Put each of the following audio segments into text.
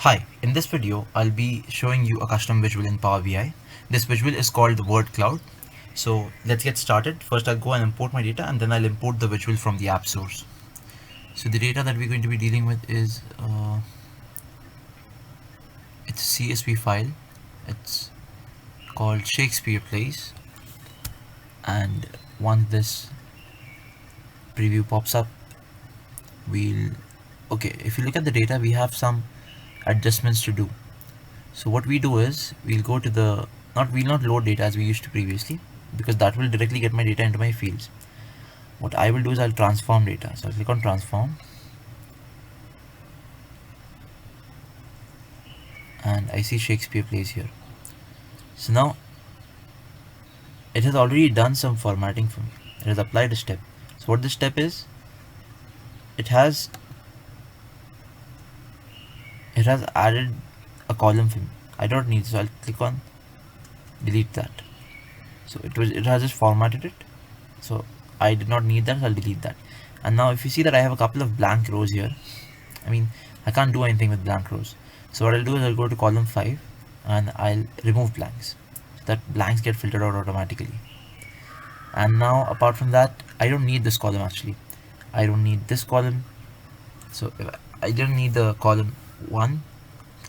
Hi, in this video I'll be showing you a custom visual in Power BI. This visual is called the word cloud. So let's get started. First I'll go and import my data and then I'll import the visual from the app source. So the data that we're going to be dealing with is it's a CSV file. It's called Shakespeare Plays, and once this preview pops up, if you look at the data, we have some adjustments to do. So what we do is we'll go to the we'll not load data as we used to previously, because that will directly get my data into my fields. What I will do is I'll transform data. So I'll click on transform, and I see Shakespeare Plays here. So now it has already done some formatting for me. It has applied a step. So what this step is, it has added a column for me. I don't need, so I'll click on delete that. So it has just formatted it. So I did not need that, so I'll delete that. And now if you see that I have a couple of blank rows here, I can't do anything with blank rows. So what I'll do is I'll go to column 5 and I'll remove blanks, so that blanks get filtered out automatically. And now apart from that, I don't need this column actually. I don't need this column. So I don't need the column 1,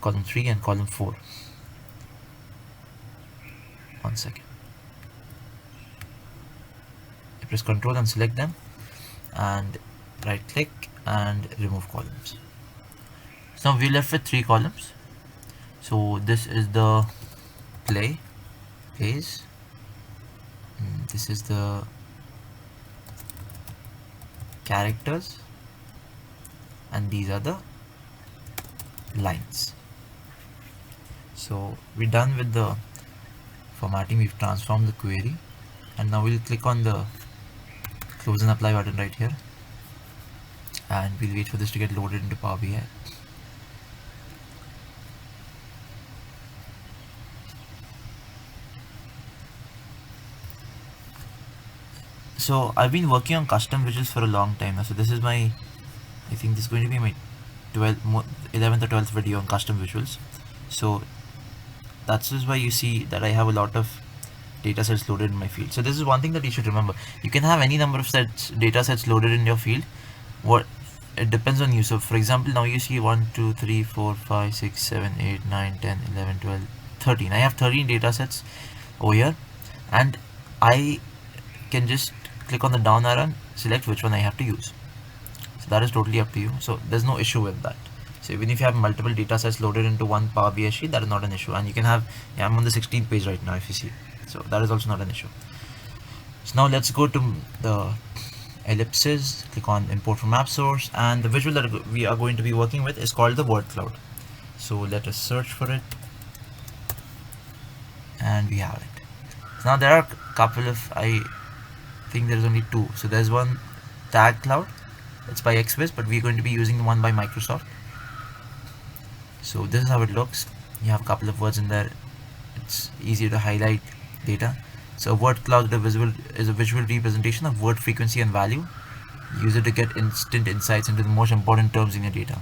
column 3 and column 4. One second. I press Ctrl and select them and right click and remove columns. So now we're left with 3 columns. So this is the plays, this is the characters, and these are the lines. So we're done with the formatting. We've transformed the query, and now we'll click on the close and apply button right here, and we'll wait for this to get loaded into Power BI. So I've been working on custom visuals for a long time now. So this is I think this is going to be my 11th or 12th video on custom visuals. So that's just why you see that I have a lot of data sets loaded in my field. So this is one thing that you should remember. You can have any number of data sets loaded in your field. It depends on you. So for example, now you see 1, 2, 3, 4, 5, 6, 7, 8, 9, 10, 11, 12, 13. I have 13 data sets over here, and I can just click on the down arrow and select which one I have to use. So that is totally up to you. So there's no issue with that. So even if you have multiple data sets loaded into one Power BI sheet, that is not an issue. And you can have, I'm on the 16th page right now if you see. So that is also not an issue. So now let's go to the ellipses, click on import from app source, and the visual that we are going to be working with is called the word cloud. So let us search for it, and we have it. So now there are a couple of, I think there is only 2. So there's one tag cloud, it's by XViz, but we're going to be using the one by Microsoft. So this is how it looks. You have a couple of words in there. It's easier to highlight data. So a word cloud is a visual representation of word frequency and value. Use it to get instant insights into the most important terms in your data.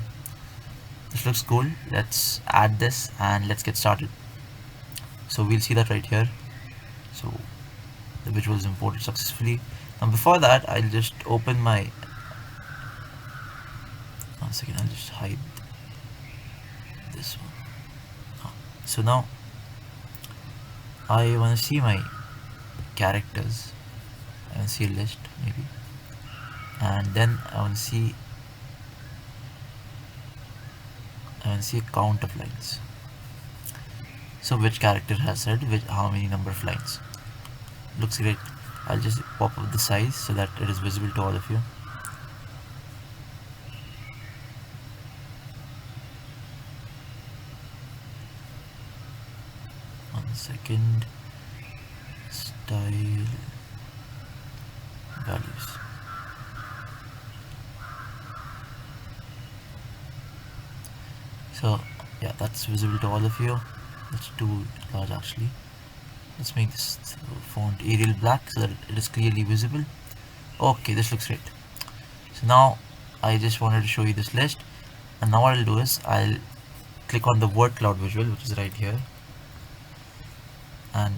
This looks cool. Let's add this and let's get started. So we'll see that right here. So the visual is imported successfully. Now before that, I'll just open my, one second, I'll just hide this one. So now I want to see my characters. I want to see a list maybe, and then I want to see a count of lines. So which character has said how many number of lines. Looks great. I'll just pop up the size so that it is visible to all of you. One second. Style values. So yeah, that's visible to all of you. That's too large actually. Let's make this font Arial black so that it is clearly visible. Okay, this looks great. So now I just wanted to show you this list, and now what I'll do is I'll click on the word cloud visual, which is right here, and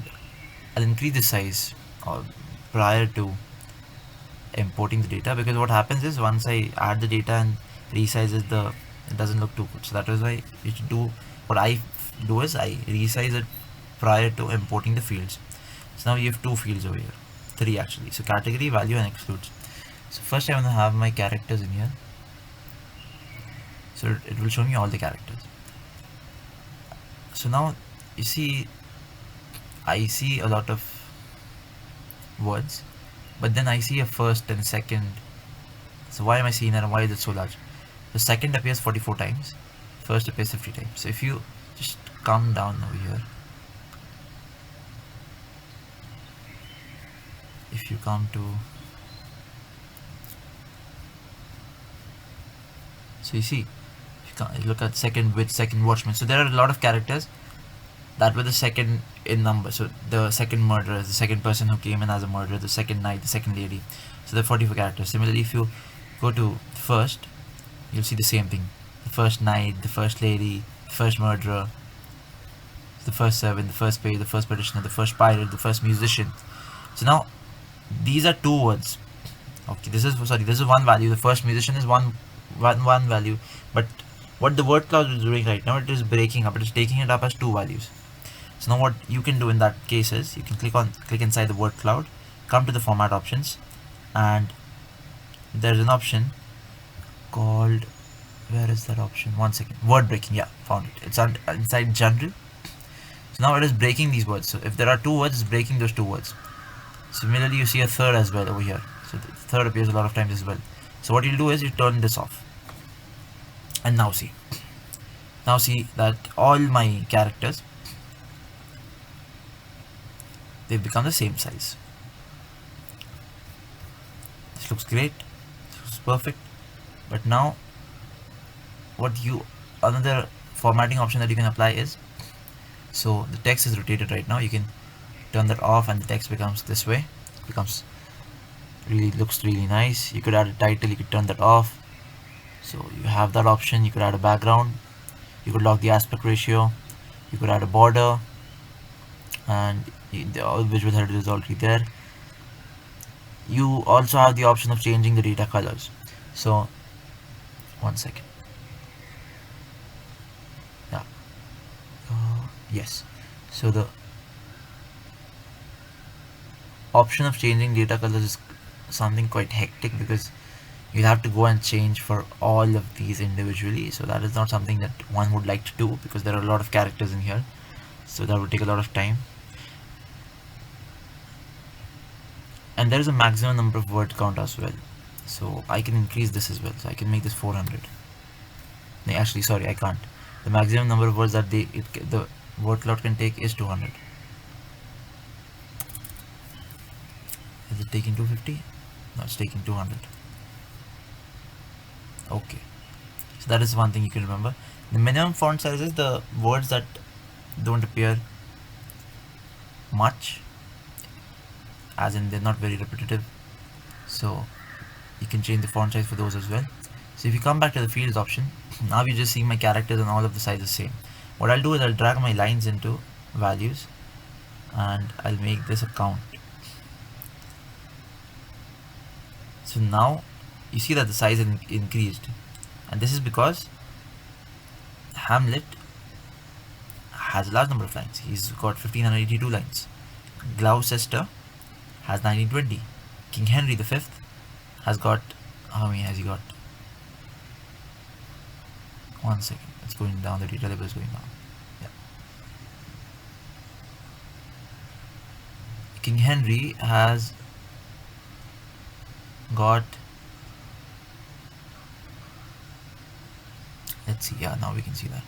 I'll increase the size prior to importing the data, because what happens is once I add the data and resize it, it doesn't look too good. So that is why you should do what I do is I resize it prior to importing the fields. So now you have two fields over here, three actually. So category, value, and excludes. So first I want to have my characters in here. So it will show me all the characters. So now you see, I see a lot of words, but then I see a first and a second. So why am I seeing that, and why is it so large? The second appears 44 times, first appears 50 times. So if you just come down over here, if you come to, so you see, if you look at second witch, second watchman. So there are a lot of characters that were the second in number. So the second murderer, the second person who came in as a murderer, the second knight, the second lady. So there are 44 characters. Similarly, if you go to first, you'll see the same thing. The first knight, the first lady, the first murderer, the first servant, the first page, the first petitioner, the first pirate, the first musician. So now these are two words. Okay, this is one value. The first musician is one value, but what the word cloud is doing right now, it is breaking up. It is taking it up as two values. So now what you can do in that case is you can click inside the word cloud, come to the format options, and there's an option called, where is that option? One second. Word breaking. Yeah, found it. It's inside general. So now it is breaking these words. So if there are two words, it's breaking those two words. Similarly, you see a third as well over here. So the third appears a lot of times as well. So what you'll do is you turn this off, and now see that all my characters, they've become the same size. This looks great. This looks perfect. But now another formatting option that you can apply is, so the text is rotated right now, you can turn that off and the text becomes this way. It looks really nice. You could add a title, you could turn that off. So you have that option. You could add a background, you could lock the aspect ratio, you could add a border, and the visual header is already there. You also have the option of changing the data colors. So one second. Yeah. Yes. So the option of changing data colors is something quite hectic, because you'll have to go and change for all of these individually. So that is not something that one would like to do, because there are a lot of characters in here. So that would take a lot of time. And there is a maximum number of word count as well. So I can increase this as well. So I can make this 400. No, actually, sorry, I can't. The maximum number of words that the word cloud can take is 200. Is it taking 250? No, it's taking 200. Okay. So that is one thing you can remember. The minimum font size is the words that don't appear much, as in they're not very repetitive. So you can change the font size for those as well. So if you come back to the fields option, now you just see my characters and all of the sizes same. What I'll do is I'll drag my lines into values, and I'll make this a count. So now you see that the size increased, and this is because Hamlet has a large number of lines. He's got 1582 lines. Gloucester has 1920. King Henry V has got, how many has he got? One second, it's going down, the data level is going down. Yeah. King Henry has got, let's see, yeah, now we can see that.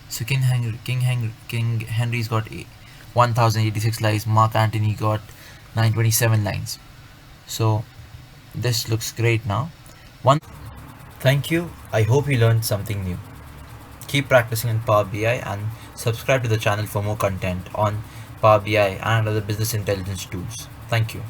So King Henry's got 1086 lines. Mark Antony got 927 lines. So this looks great now. Thank you. I hope you learned something new. Keep practicing in Power BI and subscribe to the channel for more content on Power BI and other business intelligence tools. Thank you.